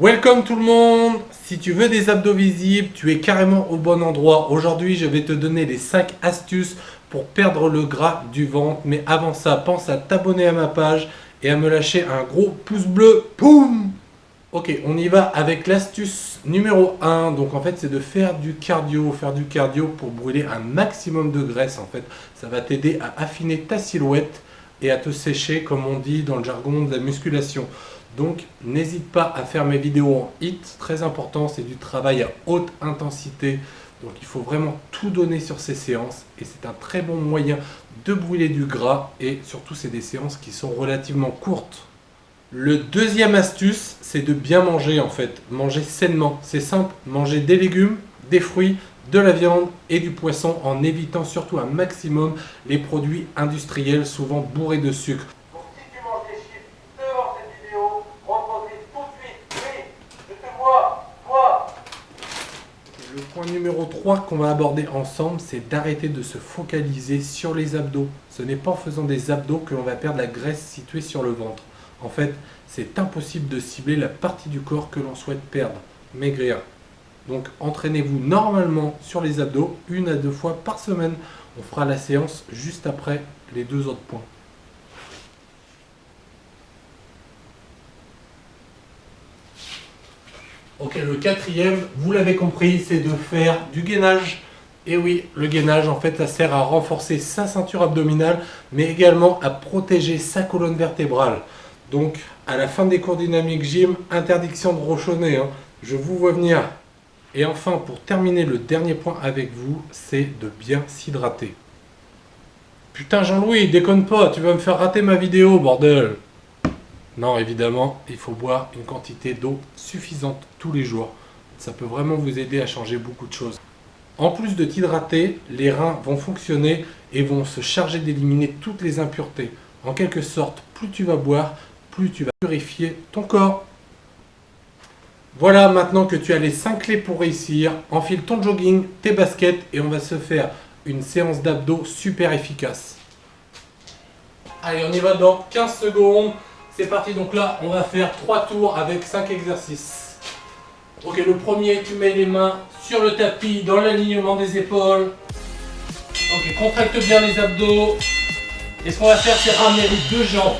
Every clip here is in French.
Welcome tout le monde. Si tu veux des abdos visibles, tu es carrément au bon endroit. Aujourd'hui, je vais te donner les 5 astuces pour perdre le gras du ventre. Mais avant ça, pense à t'abonner à ma page et à me lâcher un gros pouce bleu. Boum! Ok, on y va avec l'astuce numéro 1. Donc en fait, c'est de faire du cardio. Faire du cardio pour brûler un maximum de graisse. En fait, ça va t'aider à affiner ta silhouette et à te sécher, comme on dit dans le jargon de la musculation. Donc n'hésite pas à faire mes vidéos en HIIT, très important, c'est du travail à haute intensité. Donc il faut vraiment tout donner sur ces séances et c'est un très bon moyen de brûler du gras et surtout c'est des séances qui sont relativement courtes. Le deuxième astuce, c'est de bien manger en fait, manger sainement. C'est simple, manger des légumes, des fruits, de la viande et du poisson en évitant surtout un maximum les produits industriels souvent bourrés de sucre. Le point numéro 3 qu'on va aborder ensemble, c'est d'arrêter de se focaliser sur les abdos. Ce n'est pas en faisant des abdos que l'on va perdre la graisse située sur le ventre. En fait, c'est impossible de cibler la partie du corps que l'on souhaite perdre, maigrir. Donc entraînez-vous normalement sur les abdos 1 à 2 fois par semaine. On fera la séance juste après les 2 autres points. Ok, le quatrième, vous l'avez compris, c'est de faire du gainage. Et oui, le gainage, en fait, ça sert à renforcer sa ceinture abdominale, mais également à protéger sa colonne vertébrale. Donc, à la fin des cours Dynamic Gym, interdiction de rochonner, hein. Je vous vois venir. Et enfin, pour terminer, le dernier point avec vous, c'est de bien s'hydrater. Putain, Jean-Louis, déconne pas, tu vas me faire rater ma vidéo, bordel! Non, évidemment, il faut boire une quantité d'eau suffisante tous les jours. Ça peut vraiment vous aider à changer beaucoup de choses. En plus de t'hydrater, les reins vont fonctionner et vont se charger d'éliminer toutes les impuretés. En quelque sorte, plus tu vas boire, plus tu vas purifier ton corps. Voilà, maintenant que tu as les 5 clés pour réussir, enfile ton jogging, tes baskets et on va se faire une séance d'abdos super efficace. Allez, on y va dans 15 secondes. C'est parti, donc là, on va faire 3 tours avec 5 exercices. Ok, le premier, tu mets les mains sur le tapis, dans l'alignement des épaules. Ok, contracte bien les abdos. Et ce qu'on va faire, c'est ramener les 2 jambes.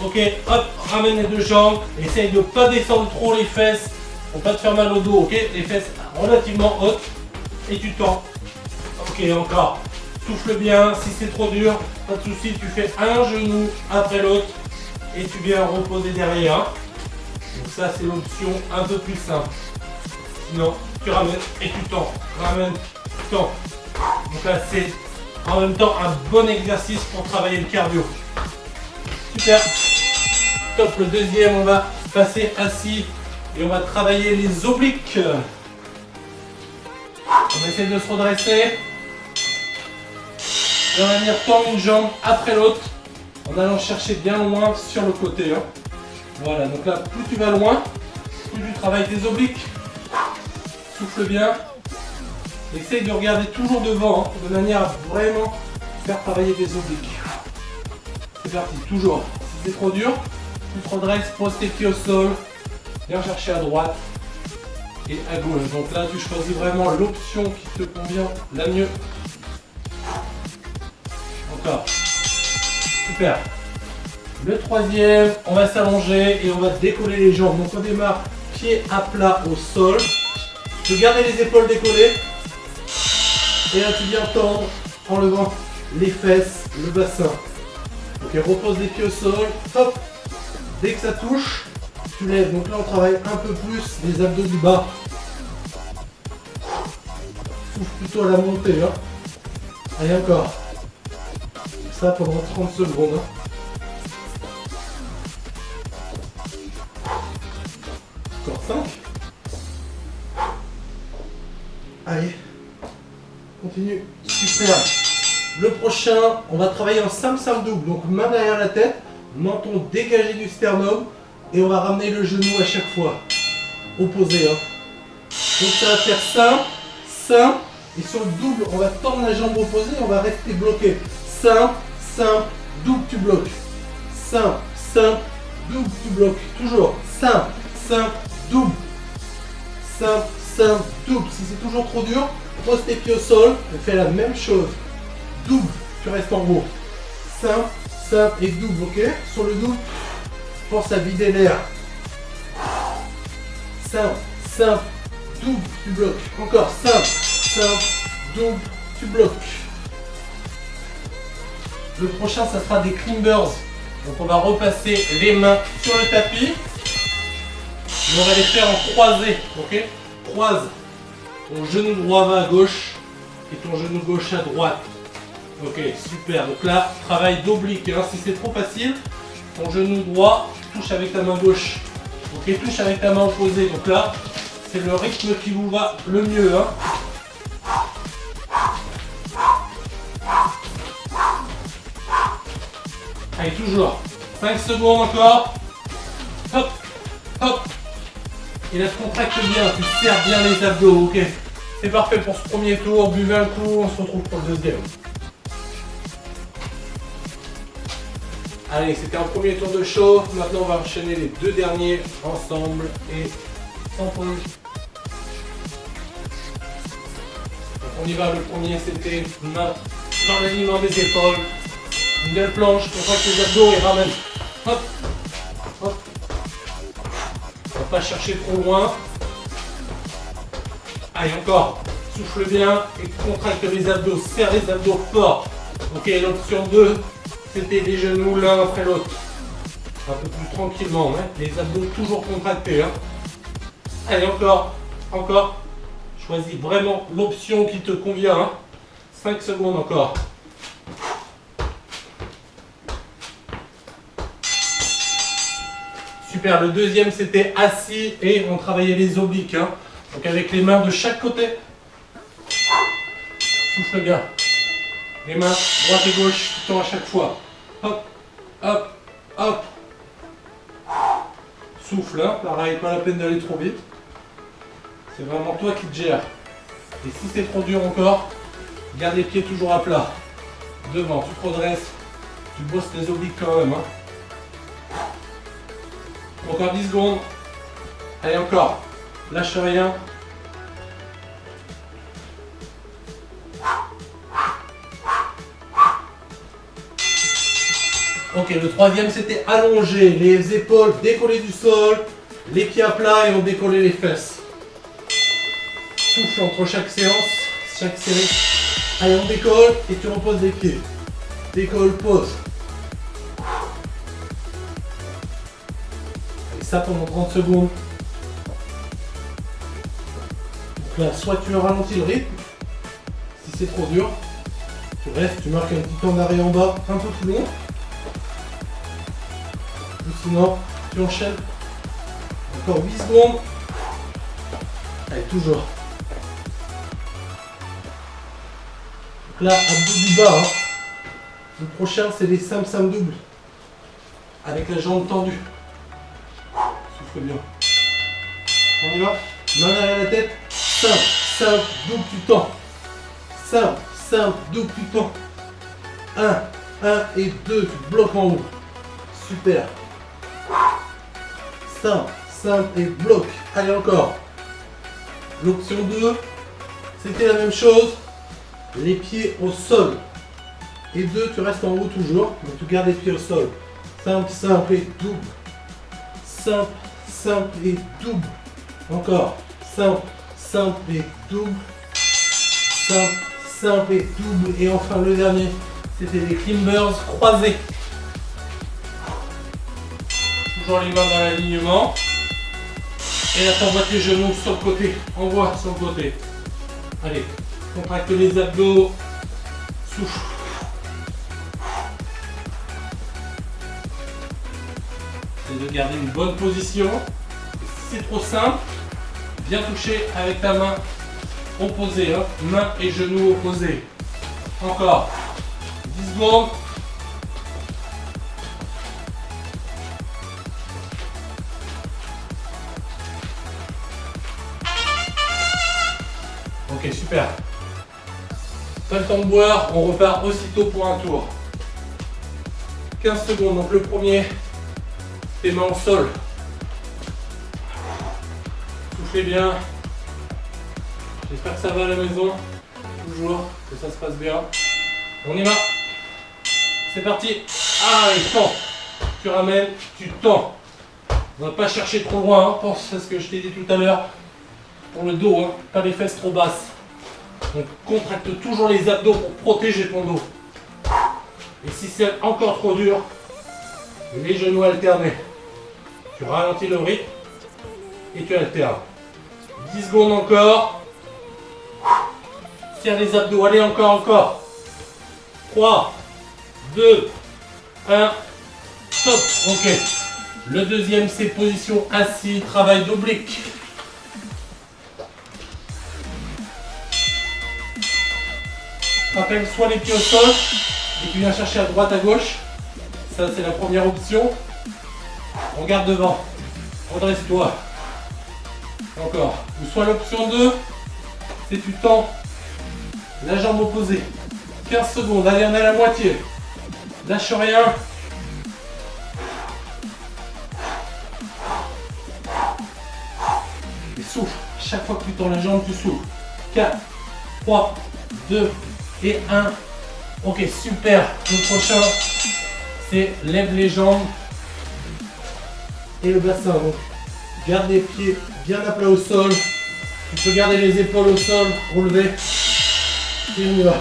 Ok, hop, ramène les 2 jambes. Essaye de ne pas descendre trop les fesses. Faut pas te faire mal au dos, ok? Les fesses relativement hautes. Et tu tends. Ok, encore. Souffle bien, si c'est trop dur, pas de souci, tu fais un genou après l'autre. Et tu viens reposer derrière. Donc ça c'est l'option un peu plus simple. Sinon tu ramènes et tu tends. Ramène, tends. Donc là c'est en même temps un bon exercice pour travailler le cardio. Super. Top, le deuxième, on va passer assis et on va travailler les obliques. On va essayer de se redresser. Et on va venir tendre une jambe après l'autre. En allant chercher bien loin sur le côté. Hein. Voilà, donc là, plus tu vas loin, plus tu travailles tes obliques. Souffle bien. Essaye de regarder toujours devant, hein, de manière à vraiment faire travailler tes obliques. C'est parti, toujours. Si c'est trop dur, tu te redresses, pose tes pieds au sol. Viens chercher à droite et à gauche. Donc là, tu choisis vraiment l'option qui te convient la mieux. Encore. Super. Le troisième, on va s'allonger et on va décoller les jambes. Donc on démarre pied à plat au sol. Tu peux garder les épaules décollées. Et là tu viens tendre en levant les fesses, le bassin. Ok, repose les pieds au sol. Hop. Dès que ça touche, tu lèves. Donc là on travaille un peu plus les abdos du bas. Souffle plutôt à la montée. Hein. Allez encore. Ça pendant 30 secondes. Encore 5. Allez. Continue. Super. Le prochain, on va travailler en simple double. Donc main derrière la tête, menton dégagé du sternum et on va ramener le genou à chaque fois. Opposé. Hein. Donc ça va faire simple. Et sur le double, on va tendre la jambe opposée et on va rester bloqué. Simple, double, tu bloques. Simple, double, tu bloques. Toujours. Simple, double, simple, simple, double. Si c'est toujours trop dur, pose tes pieds au sol et fais la même chose. Double, tu restes en haut. Simple, simple et double, ok? Sur le double, pense à vider l'air. Simple, simple, double, tu bloques. Encore simple, simple, double, tu bloques. Le prochain, ça sera des climbers. Donc on va repasser les mains sur le tapis. On va les faire en croisé, ok? Croise. Ton genou droit va à gauche et ton genou gauche à droite. Ok, super. Donc là, travail d'oblique. Hein. Si c'est trop facile, ton genou droit touche avec ta main gauche. Ok, touche avec ta main opposée. Donc là, c'est le rythme qui vous va le mieux. Hein. Allez, toujours. 5 secondes encore. Hop, hop. Et là, contracte bien, tu serres bien les abdos, ok? C'est parfait pour ce premier tour. Buvez un coup, on se retrouve pour le deuxième. Allez, c'était un premier tour de show. Maintenant, on va enchaîner les deux derniers ensemble et sans pause. Donc, on y va. Le premier, c'était main dans l'alignement des épaules. Une belle planche, contracte les abdos et ramène. Hop, hop. On va pas chercher trop loin. Allez, encore. Souffle bien et contracte les abdos. Serre les abdos fort. Ok, l'option 2, c'était les genoux l'un après l'autre. Un peu plus tranquillement. Hein. Les abdos toujours contractés. Hein. Allez, encore. Encore. Choisis vraiment l'option qui te convient. Hein. 5 secondes encore. Super, le deuxième c'était assis et on travaillait les obliques. Hein. Donc avec les mains de chaque côté. Souffle bien. Les mains droite et gauche tout le temps à chaque fois. Hop, hop, hop. Souffle, hein. Pareil, pas la peine d'aller trop vite. C'est vraiment toi qui te gères. Et si c'est trop dur encore, garde les pieds toujours à plat. Devant, tu te redresses. Tu bosses tes obliques quand même. Hein. Encore 10 secondes. Allez, encore. Lâche rien. Ok, le troisième c'était allonger les épaules décollées du sol, les pieds à plat et on décollait les fesses. Souffle entre chaque séance, chaque série. Allez, on décolle et tu reposes les pieds. Décolle, pose. Et ça pendant 30 secondes. Donc là, soit tu ralentis le rythme, si c'est trop dur, tu restes, tu marques un petit temps d'arrêt en bas, un peu plus long. Ou sinon, tu enchaînes. Encore 8 secondes. Allez, toujours. Donc là, abdos du bas. Hein. Le prochain, c'est les simples doubles. Avec la jambe tendue. Souffle bien. On y va. Main derrière la tête. Simple, double, tu tends. Simple, double, tu tends. 1 et 2, tu bloques en haut. Super. Simple et bloc. Allez, encore. L'option 2, c'était la même chose. Les pieds au sol. Et 2, tu restes en haut toujours. Donc tu gardes les pieds au sol. Simple et double. Simple et double. Encore. Simple et double. Simple et double. Et enfin le dernier, c'était les climbers croisés. Toujours les mains dans l'alignement. Et là, t'envoies tes genoux sur le côté. Envoie sur le côté. Allez, contracte les abdos. Souffle. Essaye de garder une bonne position. Et si c'est trop simple, viens toucher avec ta main opposée. Hein. Main et genoux opposés. Encore. 10 secondes. Ok, super. Pas le temps de boire, on repart aussitôt pour un tour. 15 secondes, donc le premier, tes mains au sol. Soufflez bien, J'espère que ça va à la maison. Toujours, que ça se passe bien. On y va. C'est parti. Ah, il tend. Tu ramènes, tu tends. On va pas chercher trop loin, hein. Pense à ce que je t'ai dit tout à l'heure. Pour le dos, hein. Pas les fesses trop basses. Donc contracte toujours les abdos pour protéger ton dos. Et si c'est encore trop dur, les genoux alternés. Tu ralentis le rythme et tu alternes. 10 secondes encore. Serre les abdos, allez encore. 3, 2, 1, stop. Ok. Le deuxième, c'est position assis, travail d'oblique. Rappelle soit les pieds au sol et tu viens chercher à droite, à gauche. Ça, c'est la première option. Regarde devant. Redresse-toi. Encore. Ou soit l'option 2, c'est tu tends la jambe opposée. 15 secondes. Allez, on est à la moitié. Lâche rien. Et souffle. Chaque fois que tu tends la jambe, tu souffles. 4, 3, 2 et 1. Ok, super. Le prochain, c'est lève les jambes et le bassin. Donc, garde les pieds bien à plat au sol. Tu peux garder les épaules au sol, relever. Et on y va.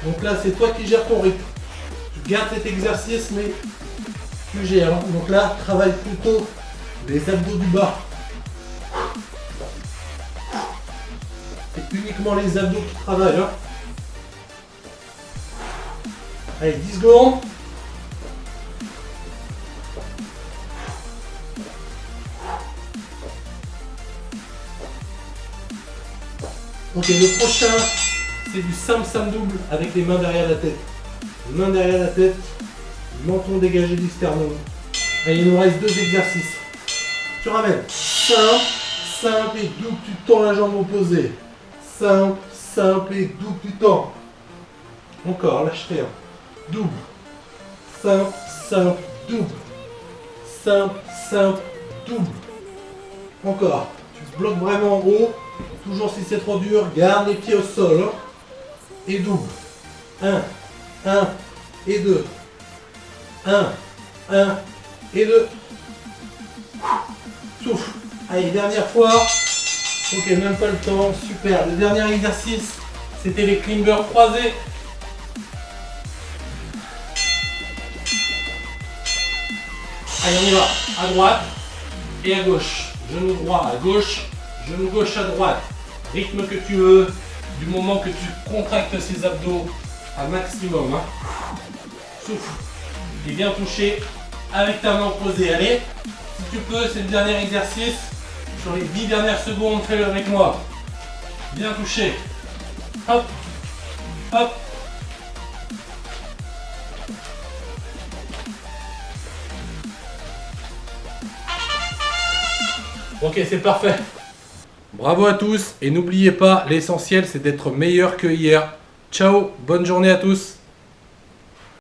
Donc là, c'est toi qui gères ton rythme. Tu gardes cet exercice, mais tu gères. Donc là, travaille plutôt les abdos du bas. C'est uniquement les abdos qui travaillent. Hein. Allez, 10 secondes. Ok, le prochain, c'est du sam-sam double avec les mains derrière la tête. Les mains derrière la tête, menton dégagé du sternum. Allez, il nous reste 2 exercices. Tu ramènes simple et double, tu tends la jambe opposée. Simple et double, tu tends. Encore, lâche rien. Double. Simple, double. Simple, double. Encore. Tu bloques vraiment en haut. Toujours si c'est trop dur, garde les pieds au sol. Hein. Et double. 1 et 2. 1 et 2. Souffle. Allez, dernière fois. Ok, même pas le temps. Super. Le dernier exercice, c'était les climbers croisés. Allez, on y va. À droite et à gauche. Genou droit à gauche, genou gauche à droite. Rythme que tu veux, du moment que tu contractes ces abdos à maximum. Hein. Souffle. Et bien touché avec ta main opposée. Allez, si tu peux, c'est le dernier exercice. Sur les 10 dernières secondes, fais-le avec moi. Bien touché. Hop, hop. Ok, c'est parfait. Bravo à tous et n'oubliez pas, l'essentiel c'est d'être meilleur que hier. Ciao, bonne journée à tous.